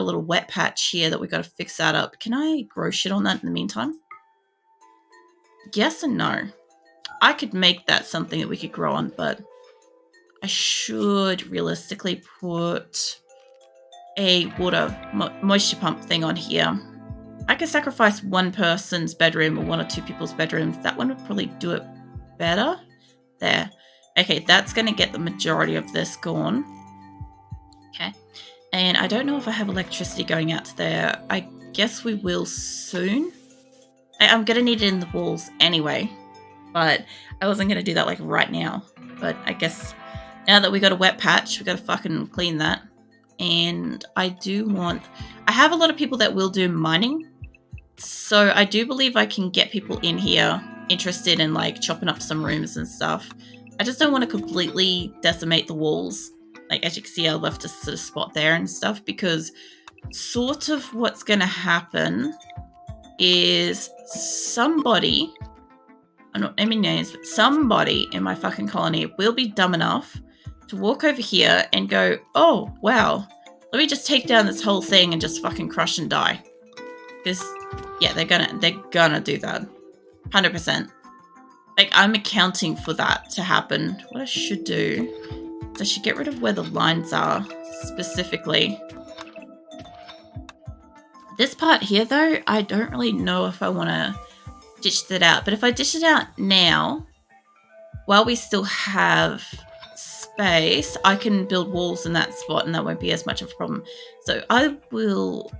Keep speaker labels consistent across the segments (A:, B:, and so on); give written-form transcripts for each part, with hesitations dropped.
A: a little wet patch here that we got to fix that up. Can I grow shit on that in the meantime? Yes and no. I could make that something that we could grow on, but I should realistically put a water moisture pump thing on here. I could sacrifice one person's bedroom or 1 or 2 people's bedrooms. That one would probably do it better. There. Okay, that's going to get the majority of this gone. Okay. And I don't know if I have electricity going out to there. I guess we will soon. I'm going to need it in the walls anyway. But I wasn't going to do that like right now. But I guess now that we got a wet patch, we got to fucking clean that. And I have a lot of people that will do mining. So I do believe I can get people in here interested in like chopping up some rooms and stuff. I just don't want to completely decimate the walls. Like as you can see, I left a sort of spot there and stuff because sort of what's going to happen is somebody, I don't know any names, but somebody in my fucking colony will be dumb enough to walk over here and go, oh, wow, let me just take down this whole thing and just fucking crush and die. Because, yeah, they're gonna do that. 100%. Like, I'm accounting for that to happen. What I should do is I should get rid of where the lines are, specifically. This part here, though, I don't really know if I want to dish that out. But if I dish it out now, while we still have space, I can build walls in that spot and that won't be as much of a problem. So I will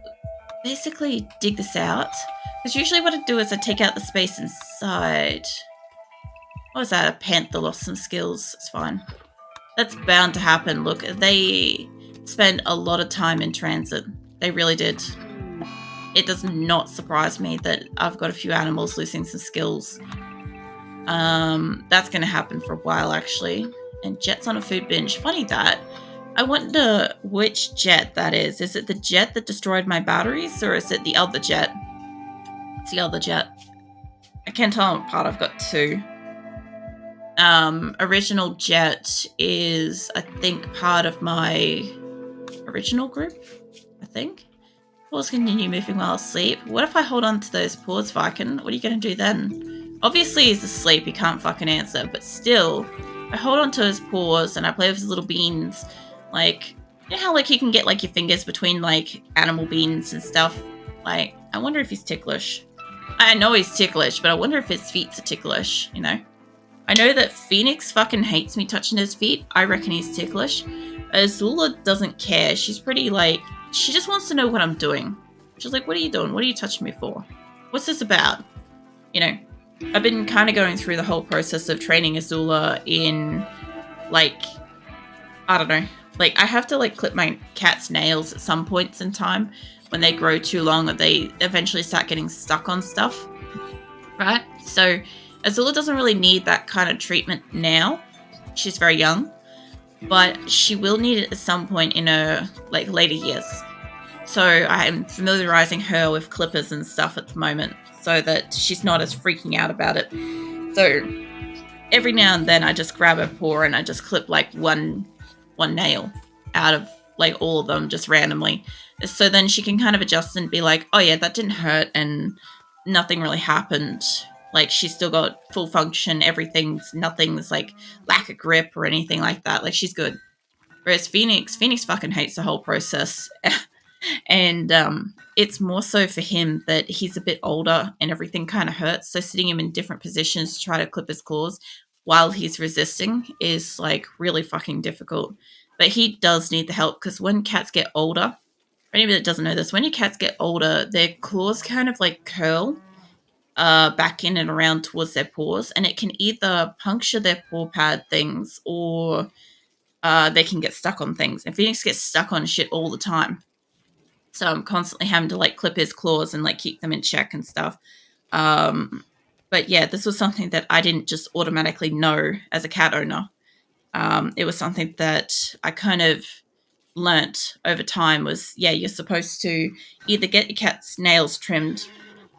A: basically dig this out. Because usually what I do is I take out the space inside. What was that? A panther lost some skills. It's fine. That's bound to happen. Look, they spend a lot of time in transit. They really did. It does not surprise me that I've got a few animals losing some skills. That's going to happen for a while, actually. And Jet's on a food binge. Funny that. I wonder which jet that is. Is it the jet that destroyed my batteries, or is it the other jet? It's the other jet. I can't tell them apart. I've got 2. Original jet is, I think, part of my original group, I think. Paws continue moving while asleep. What if I hold on to those paws, Viking? What are you going to do then? Obviously, he's asleep. He can't fucking answer. But still, I hold on to his paws and I play with his little beans. Like, you know how, like, you can get, like, your fingers between, like, animal beans and stuff? Like, I wonder if he's ticklish. I know he's ticklish, but I wonder if his feet are ticklish, you know? I know that Phoenix fucking hates me touching his feet. I reckon he's ticklish. Azula doesn't care. She's pretty, like, she just wants to know what I'm doing. She's like, what are you doing? What are you touching me for? What's this about? You know, I've been kind of going through the whole process of training Azula in, like, I don't know. Like, I have to, like, clip my cat's nails at some points in time when they grow too long or they eventually start getting stuck on stuff. Right? So Azula doesn't really need that kind of treatment now. She's very young. But she will need it at some point in her, like, later years. So I'm familiarizing her with clippers and stuff at the moment so that she's not as freaking out about it. So every now and then I just grab her paw and I just clip, like, one nail out of, like, all of them just randomly. So then she can kind of adjust and be like, oh yeah, that didn't hurt and nothing really happened. Like, she's still got full function, nothing's, like, lack of grip or anything like that. Like, she's good. Whereas Phoenix fucking hates the whole process. And it's more so for him that he's a bit older and everything kind of hurts. So sitting him in different positions to try to clip his claws while he's resisting is, like, really fucking difficult. But he does need the help because when cats get older, for anybody that doesn't know this, when your cats get older, their claws kind of, like, curl back in and around towards their paws, and it can either puncture their paw pad things or they can get stuck on things. And Phoenix gets stuck on shit all the time. So I'm constantly having to, like, clip his claws and, like, keep them in check and stuff. But yeah, this was something that I didn't just automatically know as a cat owner. It was something that I kind of learnt over time was, yeah, you're supposed to either get your cat's nails trimmed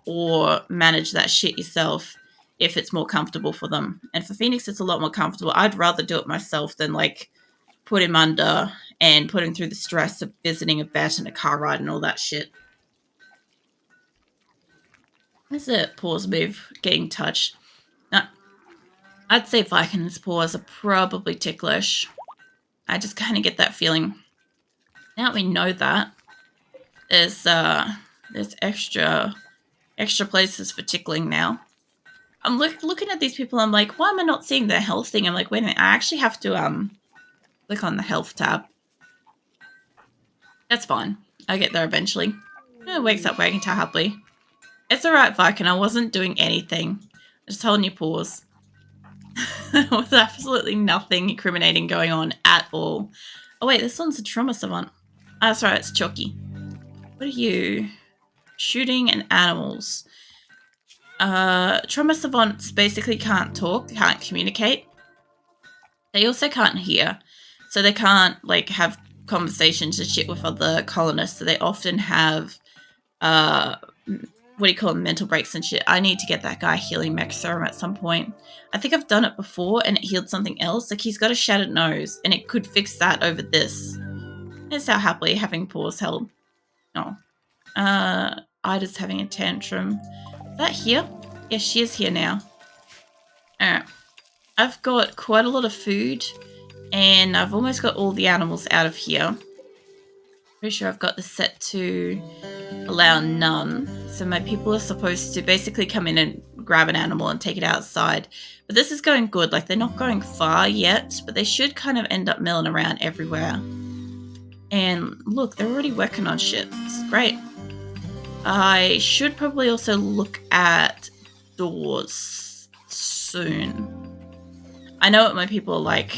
A: or manage that shit yourself if it's more comfortable for them. And for Phoenix, it's a lot more comfortable. I'd rather do it myself than, like, put him under and put him through the stress of visiting a vet and a car ride and all that shit. There's a paws move getting touched. Now, I'd say Viking's paws are probably ticklish. I just kind of get that feeling. Now that we know that, there's extra places for tickling now. I'm looking at these people. I'm like, why am I not seeing their health thing? I'm like, wait a minute. I actually have to click on the health tab. That's fine. I'll get there eventually. It wakes up wagging tail happily. It's alright, Viking. I wasn't doing anything. Just holding your paws. There was absolutely nothing incriminating going on at all. Oh wait, this one's a trauma savant. Ah, sorry, it's Chucky. What are you? Shooting and animals. Trauma savants basically can't talk, can't communicate. They also can't hear. So they can't, like, have conversations and shit with other colonists. So they often have, what do you call them, mental breaks and shit. I need to get that guy healing mech serum at some point. I think I've done it before and it healed something else. Like, he's got a shattered nose and it could fix that over this. It's how happily having paws held. Oh. Ida's having a tantrum. Is that here? Yes, she is here now. Alright. I've got quite a lot of food and I've almost got all the animals out of here. Pretty sure I've got this set to allow none. So my people are supposed to basically come in and grab an animal and take it outside. But this is going good. Like, they're not going far yet, but they should kind of end up milling around everywhere. And look, they're already working on shit. This is great. I should probably also look at doors soon. I know what my people are like.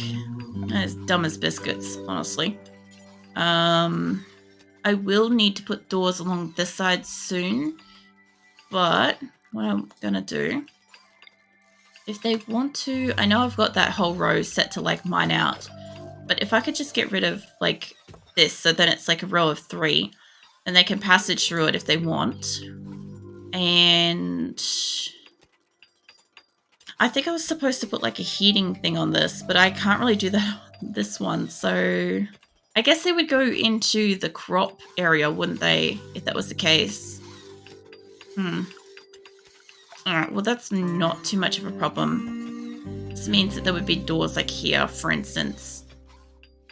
A: As dumb as biscuits, honestly. I will need to put doors along this side soon. But what I'm gonna do, if they want to, I know I've got that whole row set to, like, mine out. But if I could just get rid of, like, this, so then it's like a row of 3. And they can passage through it if they want. And I think I was supposed to put, like, a heating thing on this, but I can't really do that on this one. So I guess they would go into the crop area, wouldn't they, if that was the case? Alright, well, that's not too much of a problem. This means that there would be doors, like, here, for instance.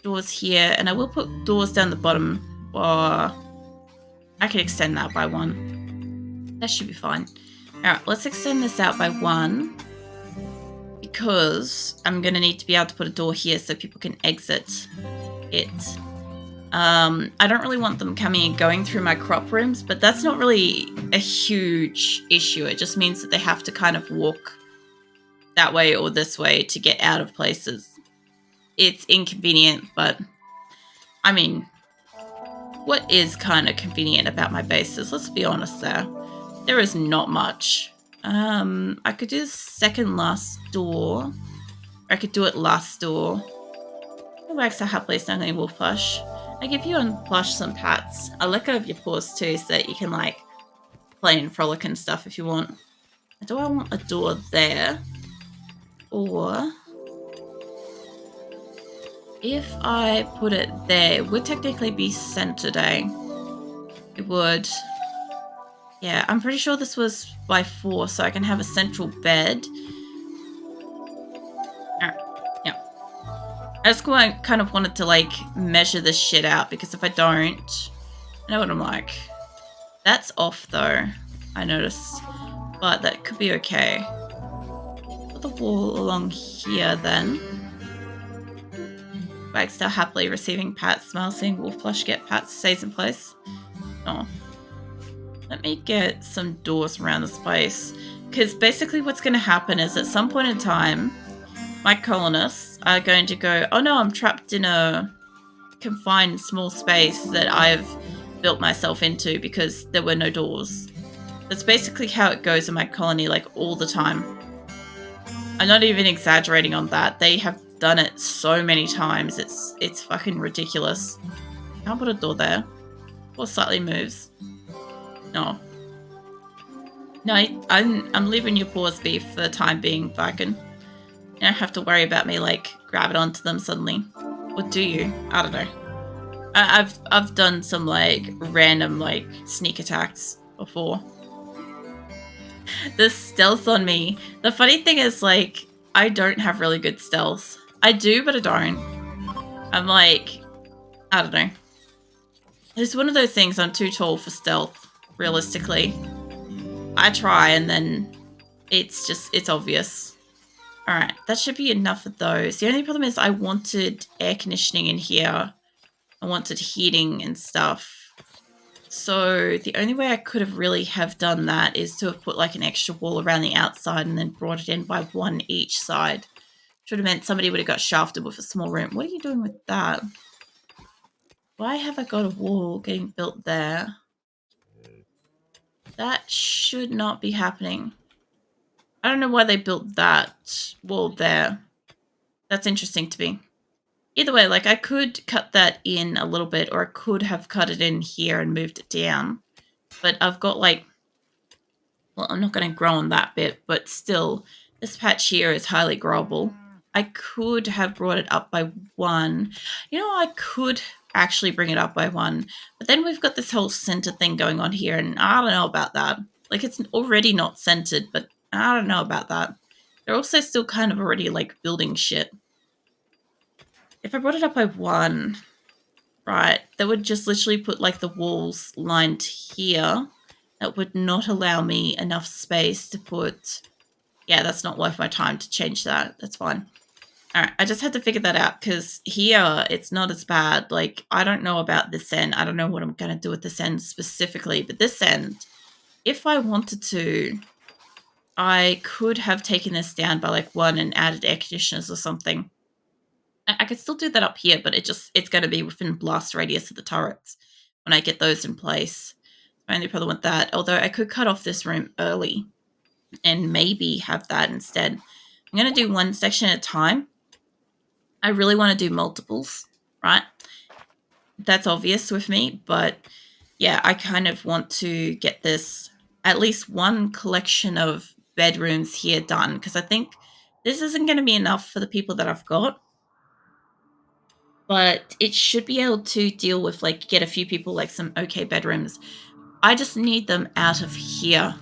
A: Doors here, and I will put doors down the bottom, or I could extend that by 1. That should be fine. Alright, let's extend this out by 1. Because I'm going to need to be able to put a door here so people can exit it. I don't really want them coming and going through my crop rooms, but that's not really a huge issue. It just means that they have to kind of walk that way or this way to get out of places. It's inconvenient, but I mean, what is kind of convenient about my bases? Let's be honest there. There is not much. I could do the second last door. Or I could do it last door. It works out happily snuggling wolf plush. I give you and plush some pats. I'll let go of your paws too so that you can, like, play and frolic and stuff if you want. Do I want a door there? Or if I put it there, it would technically be centered, eh? It would. Yeah, I'm pretty sure this was by 4, so I can have a central bed. Alright, yeah. I just kind of wanted to, like, measure this shit out, because if I don't, I know what I'm like. That's off, though, I noticed. But that could be okay. Put the wall along here, then. Wags still happily receiving pats. Smile, seeing wolf plush get pats. Stays in place. Oh. Let me get some doors around this place. Because basically what's going to happen is at some point in time, my colonists are going to go, oh no, I'm trapped in a confined small space that I've built myself into because there were no doors. That's basically how it goes in my colony, like, all the time. I'm not even exaggerating on that. They have done it so many times. It's fucking ridiculous. I'll put a door there. Or slightly moves. No. No, I'm leaving your paws be for the time being, Viking. You don't have to worry about me, like, grabbing onto them suddenly. Or do you? I don't know. I've done some like random like sneak attacks before. The stealth on me. The funny thing is like I don't have really good stealth. I do, but I don't. I'm like, I don't know. It's one of those things. I'm too tall for stealth. Realistically, I try and then it's obvious. All right, that should be enough of those. The only problem is I wanted air conditioning in here. I wanted heating and stuff. So the only way I could have really have done that is to have put like an extra wall around the outside and then brought it in by one each side. Should have meant somebody would have got shafted with a small room. What are you doing with that? Why have I got a wall getting built there? That should not be happening. I don't know why they built that wall there. That's interesting to me. Either way, like I could cut that in a little bit, or I could have cut it in here and moved it down. But I've got like, well, I'm not going to grow on that bit, but still, this patch here is highly growable. I could have brought it up by one. You know, I could actually bring it up by one, but then we've got this whole center thing going on here, and I don't know about that. Like, it's already not centered, but I don't know about that. They're also still kind of already, like, building shit. If I brought it up by one, right, that would just literally put, like, the walls lined here. That would not allow me enough space to put... Yeah, that's not worth my time to change that. That's fine. All right, I just had to figure that out because here it's not as bad. Like, I don't know about this end. I don't know what I'm going to do with this end specifically, but this end, if I wanted to, I could have taken this down by like one and added air conditioners or something. I could still do that up here, but it's going to be within blast radius of the turrets when I get those in place. I only problem with that, although I could cut off this room early and maybe have that instead. I'm going to do one section at a time. I really want to do multiples, right? That's obvious with me, but yeah, I kind of want to get this, at least one collection of bedrooms here done, because I think this isn't going to be enough for the people that I've got. But it should be able to deal with, like, get a few people, like, some okay bedrooms. I just need them out of here.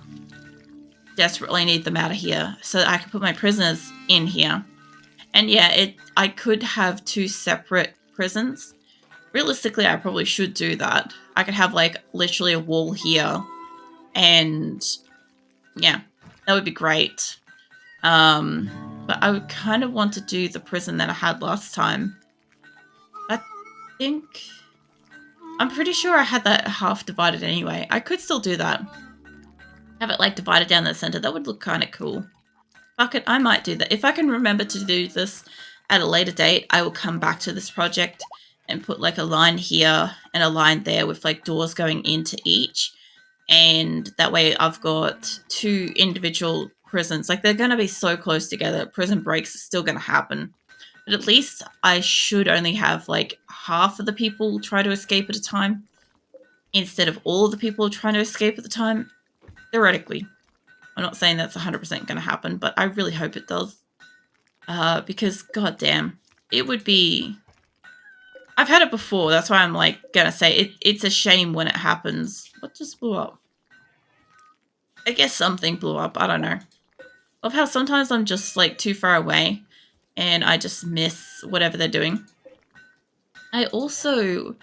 A: Desperately need them out of here so that I can put my prisoners in here. And yeah, I could have two separate prisons. Realistically, I probably should do that. I could have, like, literally a wall here. And yeah, that would be great. But I would kind of want to do the prison that I had last time. I'm pretty sure I had that half divided anyway. I could still do that. Have it like divided down the center. That would look kind of cool. Fuck it, I might do that. If I can remember to do this at a later date, I will come back to this project and put like a line here and a line there with like doors going into each. And that way I've got two individual prisons. Like, they're going to be so close together. Prison breaks are still going to happen. But at least I should only have like half of the people try to escape at a time instead of all of the people trying to escape at the time. Theoretically. I'm not saying that's 100% going to happen, but I really hope it does. Because, goddamn, it would be... I've had it before, that's why I'm like going to say it's a shame when it happens. What just blew up? I guess something blew up, I don't know. Love how sometimes I'm just like too far away and I just miss whatever they're doing. I also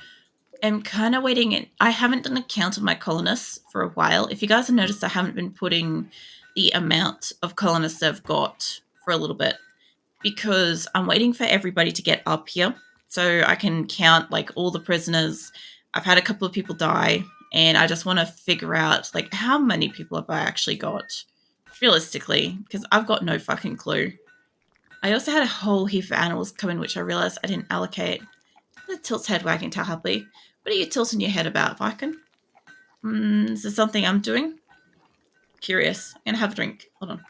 A: am kind of waiting. I haven't done a count of my colonists for a while. If you guys have noticed, I haven't been putting the amount of colonists I've got for a little bit because I'm waiting for everybody to get up here so I can count like all the prisoners. I've had a couple of people die and I just want to figure out like how many people have I actually got realistically, because I've got no fucking clue. I also had a whole heap of animals come in, which I realized I didn't allocate. The tilt's head wagging too happily. What are you tilting your head about, Viking? Is there something I'm doing? Curious. I'm gonna have a drink. Hold on.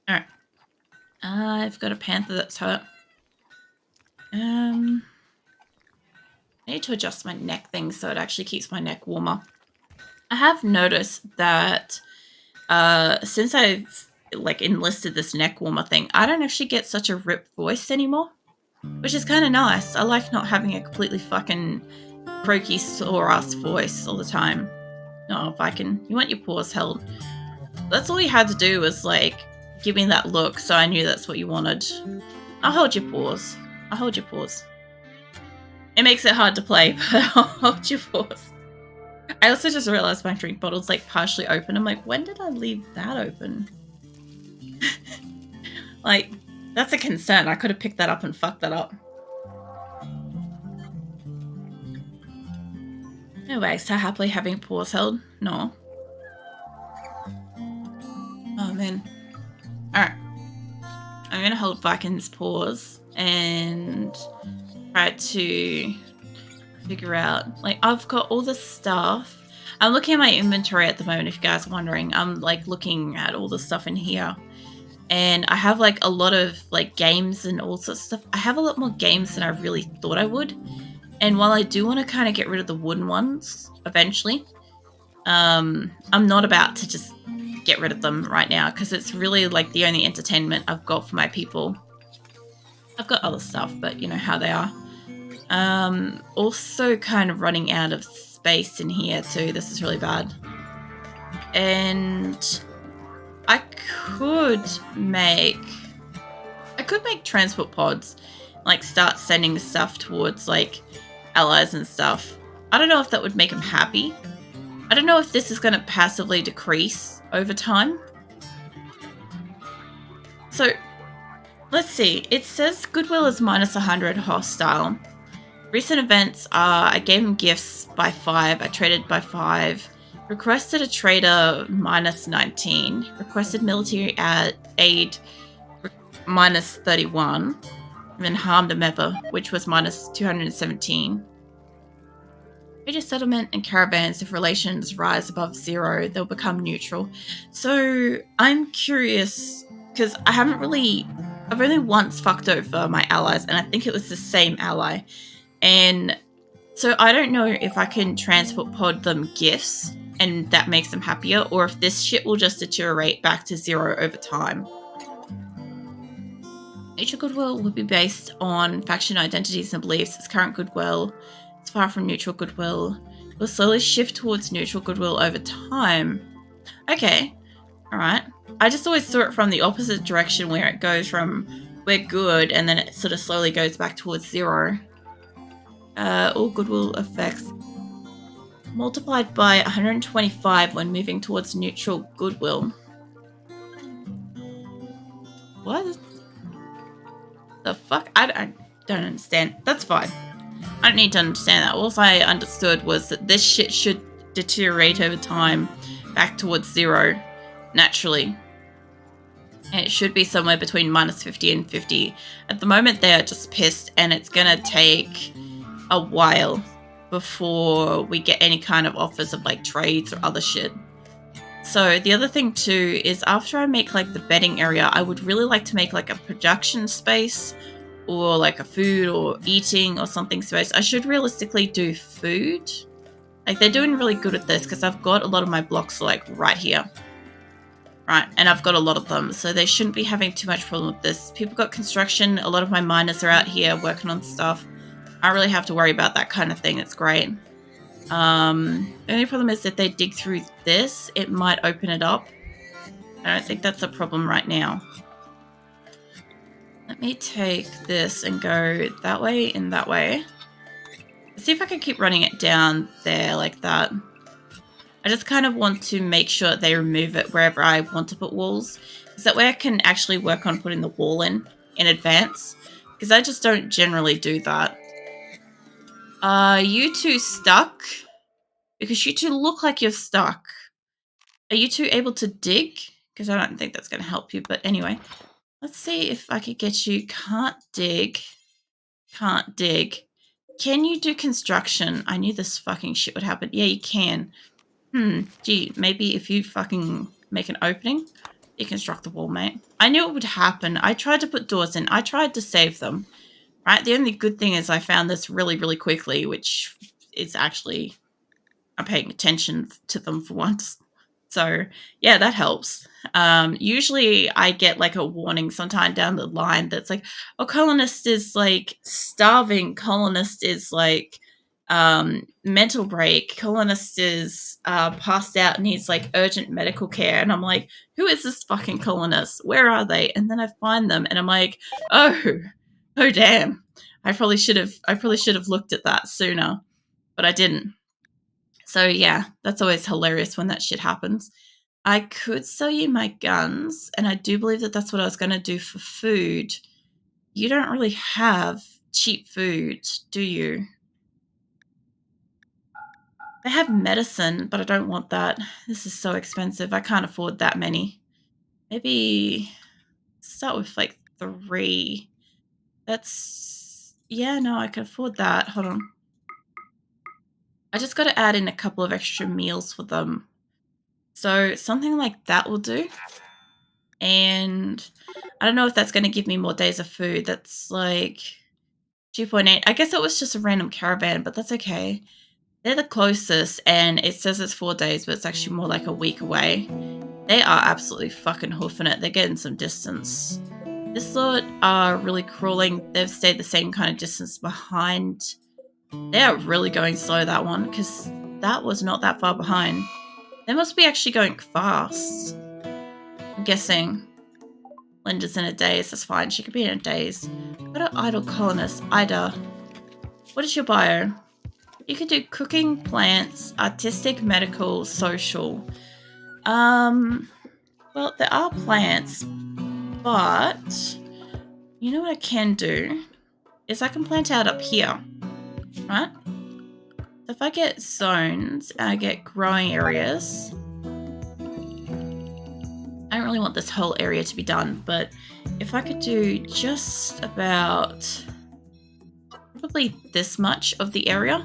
A: Alright. I've got a panther that's hurt. I need to adjust my neck thing so it actually keeps my neck warmer. I have noticed that Since I've like enlisted this neck warmer thing, I don't actually get such a ripped voice anymore, which is kind of nice. I like not having a completely fucking croaky, sore-ass voice all the time. Oh, Viking, you want your paws held. That's all you had to do was, like, give me that look, so I knew that's what you wanted. I'll hold your paws. I'll hold your paws. It makes it hard to play, but I'll hold your paws. I also just realized my drink bottle's, like, partially open. I'm like, when did I leave that open? Like, that's a concern. I could have picked that up and fucked that up. Anyway, so happily having paws held? No. Oh, man. Alright. I'm gonna hold Viking's paws and try to figure out, like, I've got all the stuff. I'm looking at my inventory at the moment, if you guys are wondering. I'm, like, looking at all the stuff in here. And I have, like, a lot of, like, games and all sorts of stuff. I have a lot more games than I really thought I would. And while I do want to kind of get rid of the wooden ones eventually, I'm not about to just get rid of them right now because it's really, like, the only entertainment I've got for my people. I've got other stuff, but you know how they are. Also kind of running out of space in here too. This is really bad. And I could make transport pods, like start sending stuff towards like allies and stuff. I don't know if that would make them happy. I don't know if this is going to passively decrease over time. So let's see. It says goodwill is minus 100 hostile. Recent events are I gave him gifts by 5, I traded by 5, requested a trader minus 19, requested military aid minus 31, and then harmed a member, which was minus 217. Major settlement and caravans, if relations rise above 0, they'll become neutral. So I'm curious, because I've only once fucked over my allies, and I think it was the same ally. And so I don't know if I can transport pod them gifts and that makes them happier, or if this shit will just deteriorate back to 0 over time. Future goodwill will be based on faction identities and beliefs. Its current goodwill is far from neutral goodwill. It will slowly shift towards neutral goodwill over time. Okay, alright. I just always saw it from the opposite direction where it goes from we're good and then it sort of slowly goes back towards 0. All goodwill effects multiplied by 125 when moving towards neutral goodwill. What the fuck? I don't understand. That's fine. I don't need to understand that. All I understood was that this shit should deteriorate over time back towards 0 naturally. And it should be somewhere between minus 50 and 50. At the moment, they are just pissed, and it's gonna take a while before we get any kind of offers of like trades or other shit. So the other thing too is after I make like the bedding area, I would really like to make like a production space or like a food or eating or something space. I should realistically do food. Like they're doing really good at this because I've got a lot of my blocks like right here. Right, and I've got a lot of them, so they shouldn't be having too much problem with this. People got construction, a lot of my miners are out here working on stuff. I don't really have to worry about that kind of thing. It's great. The only problem is that they dig through this, it might open it up. I don't think that's a problem right now. Let me take this and go that way and that way. Let's see if I can keep running it down there like that. I just kind of want to make sure they remove it wherever I want to put walls. Because that way I can actually work on putting the wall in advance. Because I just don't generally do that. Are you two stuck? Because you two look like you're stuck. Are you two able to dig? Because I don't think that's going to help you. But anyway, let's see if I could get you. Can't dig. Can't dig. Can you do construction? I knew this fucking shit would happen. Yeah, you can. Gee, maybe if you fucking make an opening, you construct the wall, mate. I knew it would happen. I tried to put doors in. I tried to save them. Right? The only good thing is I found this really, really quickly, which is actually I'm paying attention to them for once. So yeah, that helps. Usually I get like a warning sometime down the line that's like, oh, colonist is like starving, colonist is like mental break, colonist is passed out and needs like urgent medical care. And I'm like, who is this fucking colonist? Where are they? And then I find them and I'm like, oh damn. I probably should have looked at that sooner, but I didn't. So yeah, that's always hilarious when that shit happens. I could sell you my guns, and I do believe that that's what I was going to do for food. You don't really have cheap food, do you? They have medicine, but I don't want that. This is so expensive. I can't afford that many. Maybe start with like 3. That's... yeah, no, I can afford that. Hold on. I just got to add in a couple of extra meals for them. So something like that will do. And I don't know if that's going to give me more days of food. That's like 2.8. I guess it was just a random caravan, but that's okay. They're the closest, and it says it's 4 days, but it's actually more like a week away. They are absolutely fucking hoofing it. They're getting some distance. This lot are really crawling. They've stayed the same kind of distance behind. They are really going slow, that one, because that was not that far behind. They must be actually going fast. I'm guessing. Linda's in a daze. That's fine. She could be in a daze. Got an idle colonist. Ida. What is your bio? You can do cooking, plants, artistic, medical, social. Well, there are plants, but you know what I can do? Is I can plant out up here, right? So if I get zones and I get growing areas, I don't really want this whole area to be done, but if I could do just about probably this much of the area,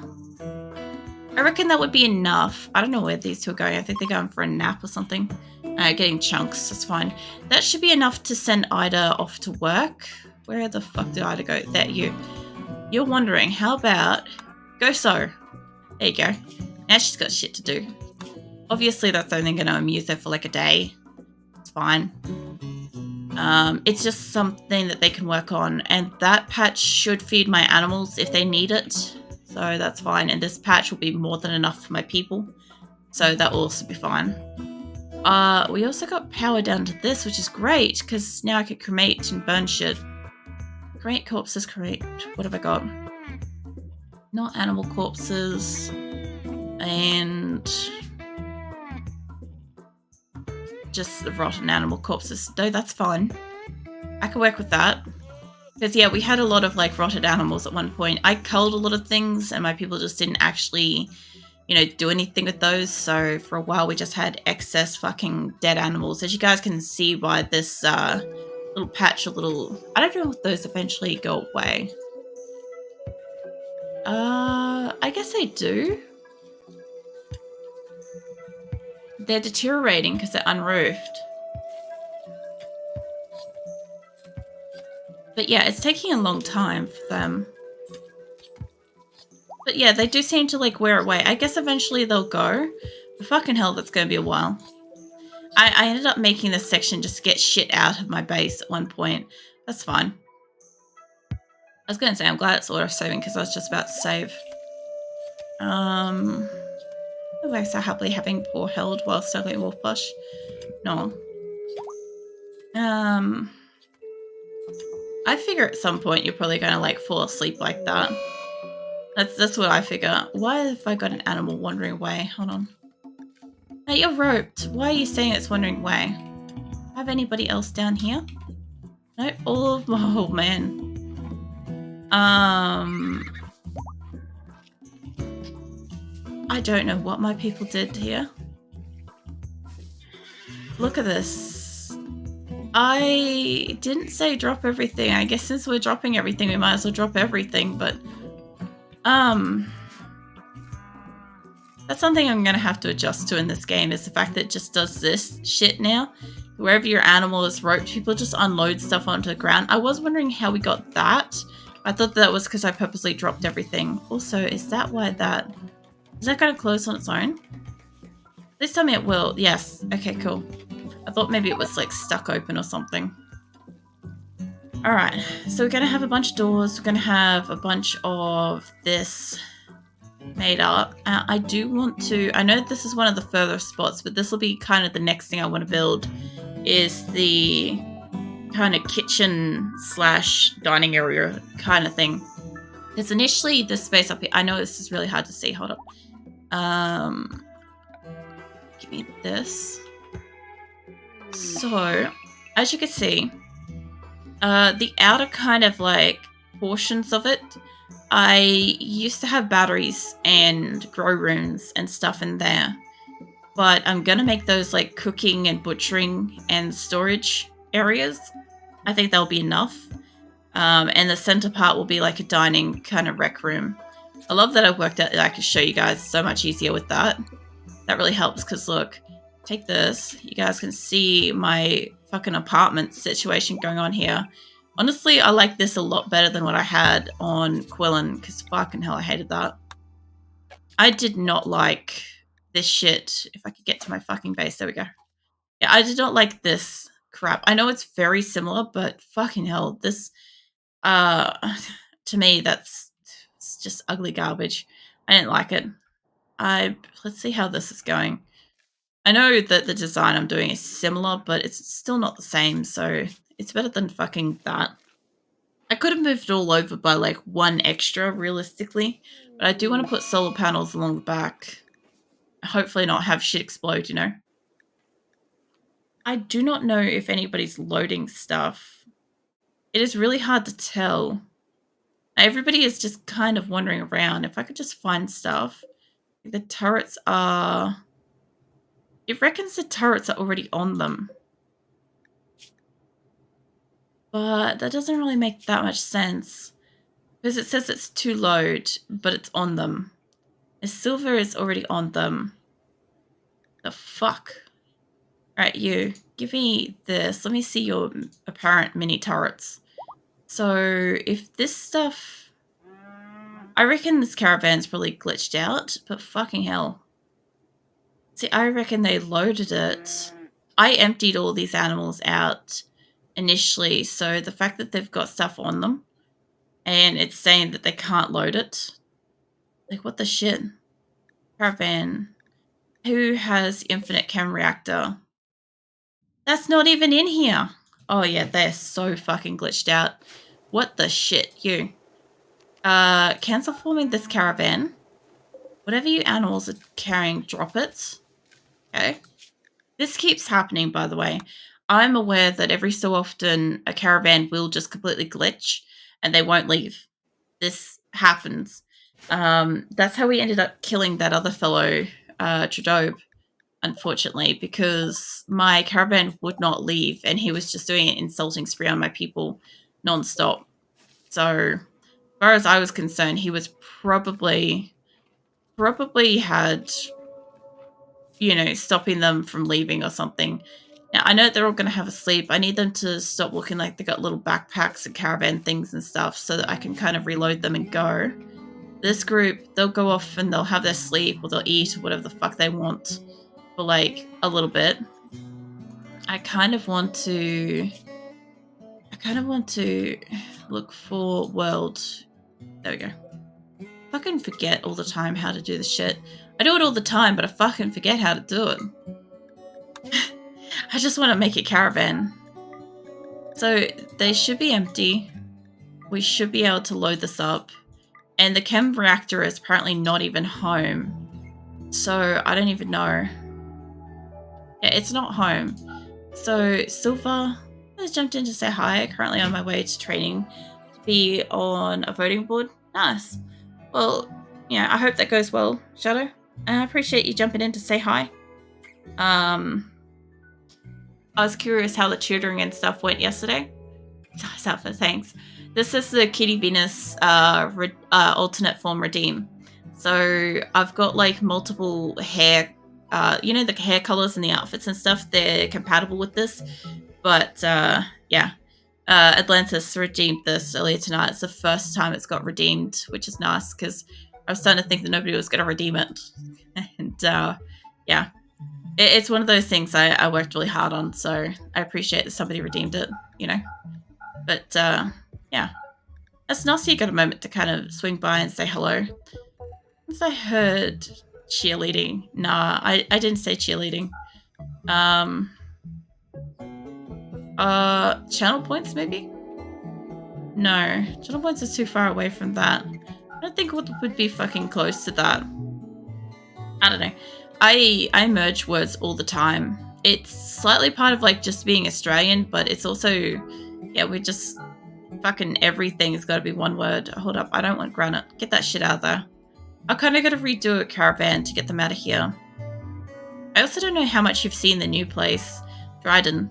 A: I reckon that would be enough. I don't know where these two are going. I think they're going for a nap or something. Getting chunks, that's fine. That should be enough to send Ida off to work. Where the fuck did Ida go? There, you're wondering, how about go so? There you go. Now she's got shit to do. Obviously, that's only going to amuse her for like a day. It's fine. It's just something that they can work on, and that patch should feed my animals if they need it. So that's fine, and this patch will be more than enough for my people. So that will also be fine. We also got power down to this, which is great, because now I can cremate and burn shit. Cremate corpses, cremate. What have I got? Not animal corpses. And just rotten animal corpses. No, that's fine. I can work with that. Because, yeah, we had a lot of, like, rotted animals at one point. I culled a lot of things, and my people just didn't actually, you know, do anything with those. So, for a while, we just had excess fucking dead animals. As you guys can see by this little patch, I don't know if those eventually go away. I guess they do. They're deteriorating because they're unroofed. But yeah, it's taking a long time for them. But yeah, they do seem to like wear away. I guess eventually they'll go. But fucking hell, that's going to be a while. I ended up making this section just to get shit out of my base at one point. That's fine. I was going to say, I'm glad it's auto-saving because I was just about to save. We're so happily having poor held while struggling wolf plush. No. I figure at some point you're probably going to like fall asleep like that. That's what I figure. Why have I got an animal wandering away? Hold on. Hey, you're roped. Why are you saying it's wandering away? Have anybody else down here? No, all of my... oh, man. I don't know what my people did here. Look at this. I didn't say drop everything. I guess since we're dropping everything, we might as well drop everything, but... that's something I'm going to have to adjust to in this game, is the fact that it just does this shit now. Wherever your animal is roped, people just unload stuff onto the ground. I was wondering how we got that. I thought that was because I purposely dropped everything. Also, is that why that... is that going to close on its own? Please tell me it will. Yes. Okay, cool. I thought maybe it was like stuck open or something. Alright, so we're going to have a bunch of doors. We're going to have a bunch of this made up. I do want to... I know this is one of the further spots, but this will be kind of the next thing I want to build, is the kind of kitchen slash dining area kind of thing. Because initially this space up here... I know this is really hard to see. Hold up. Give me this. So, as you can see... the outer kind of like portions of it, I used to have batteries and grow rooms and stuff in there, but I'm gonna make those like cooking and butchering and storage areas. I think that'll be enough. And the center part will be like a dining kind of rec room. I love that I worked out that I can show you guys so much easier with that. That really helps because look, take this. You guys can see my fucking apartment situation going on here. Honestly, I like this a lot better than what I had on Qulin because fucking hell, I hated that. I did not like this shit. If I could get to my fucking base, there we go. Yeah, I did not like this crap. I know it's very similar, but fucking hell, this, to me, it's just ugly garbage. I didn't like it. Let's see how this is going. I know that the design I'm doing is similar, but it's still not the same, so it's better than fucking that. I could have moved it all over by like one extra, realistically, but I do want to put solar panels along the back. Hopefully not have shit explode, you know? I do not know if anybody's loading stuff. It is really hard to tell. Everybody is just kind of wandering around. If I could just find stuff. The turrets are... It reckons the turrets are already on them. But that doesn't really make that much sense. Because it says it's to load, but it's on them. The silver is already on them. The fuck? Alright, you. Give me this. Let me see your apparent mini turrets. So, if this stuff... I reckon this caravan's probably glitched out, but fucking hell. See, I reckon they loaded it. I emptied all these animals out initially, so the fact that they've got stuff on them and it's saying that they can't load it. Like, what the shit? Caravan. Who has infinite chem reactor? That's not even in here. Oh, yeah, they're so fucking glitched out. What the shit? You. Cancel forming this caravan. Whatever you animals are carrying, drop it. Okay. This keeps happening, by the way. I'm aware that every so often a caravan will just completely glitch and they won't leave. This happens. That's how we ended up killing that other fellow, Trudeau, unfortunately, because my caravan would not leave and he was just doing an insulting spree on my people non-stop. So, as far as I was concerned, he was probably had, you know, stopping them from leaving or something. Now, I know they're all going to have a sleep. I need them to stop looking like they got little backpacks and caravan things and stuff so that I can kind of reload them and go. This group, they'll go off and they'll have their sleep or they'll eat or whatever the fuck they want for like a little bit. I kind of want to look for world. There we go. I fucking forget all the time how to do this shit. I do it all the time, but I fucking forget how to do it. I just want to make a caravan. So they should be empty. We should be able to load this up. And the chem reactor is apparently not even home. So I don't even know. Yeah, it's not home. So Silver has jumped in to say hi. Currently on my way to training to be on a voting board. Nice. Well, yeah, I hope that goes well, Shadow. And I appreciate you jumping in to say hi. I was curious how the tutoring and stuff went yesterday. Thanks. This is the Kitty Venus alternate form redeem. So I've got like multiple hair, you know, the hair colors and the outfits and stuff, they're compatible with this. But yeah, Atlantis redeemed this earlier tonight. It's the first time it's got redeemed, which is nice because I was starting to think that nobody was going to redeem it. And yeah. It's one of those things I worked really hard on, so I appreciate that somebody redeemed it, you know. But yeah, it's nice you got a moment to kind of swing by and say hello. Once I heard cheerleading. Nah, I didn't say cheerleading. Channel points maybe? No, channel points is too far away from that. I don't think it would be fucking close to that. I don't know. I merge words all the time. It's slightly part of like just being Australian, but it's also, yeah, we're just fucking everything's got to be one word. Hold up, I don't want granite. Get that shit out of there. I kind of got to redo a caravan to get them out of here. I also don't know how much you've seen the new place, Dryden.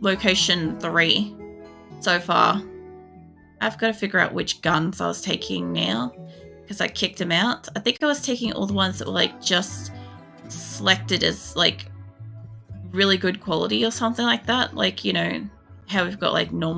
A: Location 3 so far. I've got to figure out which guns I was taking now because I kicked them out. I think I was taking all the ones that were like just selected as like really good quality or something like that. Like, you know, how we've got like normal